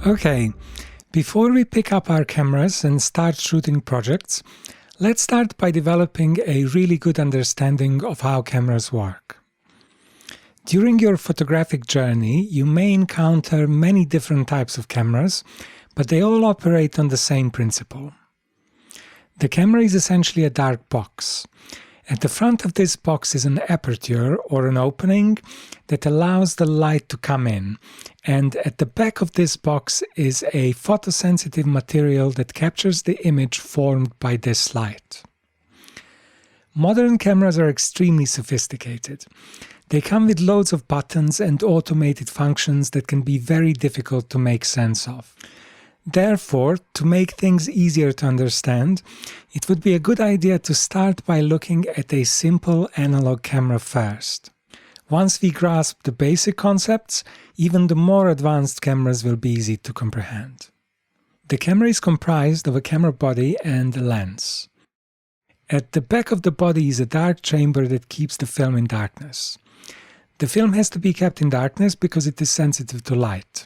Okay, before we pick up our cameras and start shooting projects, let's start by developing a really good understanding of how cameras work. During your photographic journey, you may encounter many different types of cameras, but they all operate on the same principle. The camera is essentially a dark box. At the front of this box is an aperture or an opening that allows the light to come in, and at the back of this box is a photosensitive material that captures the image formed by this light. Modern cameras are extremely sophisticated. They come with loads of buttons and automated functions that can be very difficult to make sense of. Therefore, to make things easier to understand, it would be a good idea to start by looking at a simple analog camera first. Once we grasp the basic concepts, even the more advanced cameras will be easy to comprehend. The camera is comprised of a camera body and a lens. At the back of the body is a dark chamber that keeps the film in darkness. The film has to be kept in darkness because it is sensitive to light.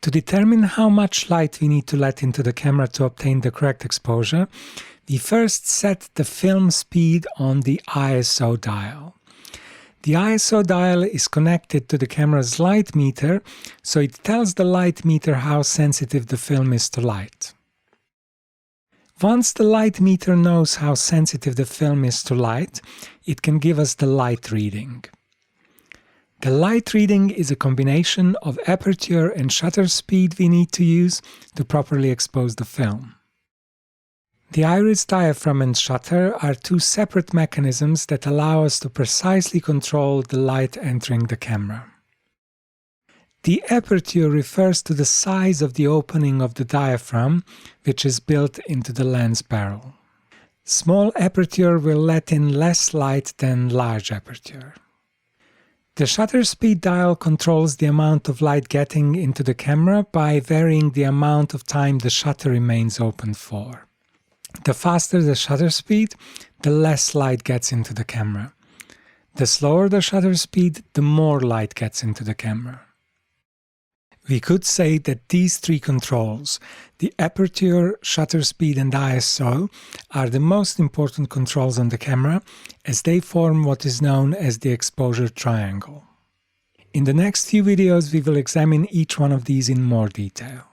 To determine how much light we need to let into the camera to obtain the correct exposure, we first set the film speed on the ISO dial. The ISO dial is connected to the camera's light meter, so it tells the light meter how sensitive the film is to light. Once the light meter knows how sensitive the film is to light, it can give us the light reading. The light reading is a combination of aperture and shutter speed we need to use to properly expose the film. The iris diaphragm and shutter are two separate mechanisms that allow us to precisely control the light entering the camera. The aperture refers to the size of the opening of the diaphragm, which is built into the lens barrel. Small aperture will let in less light than large aperture. The shutter speed dial controls the amount of light getting into the camera by varying the amount of time the shutter remains open for. The faster the shutter speed, the less light gets into the camera. The slower the shutter speed, the more light gets into the camera. We could say that these three controls, the aperture, shutter speed and ISO, are the most important controls on the camera, as they form what is known as the exposure triangle. In the next few videos we will examine each one of these in more detail.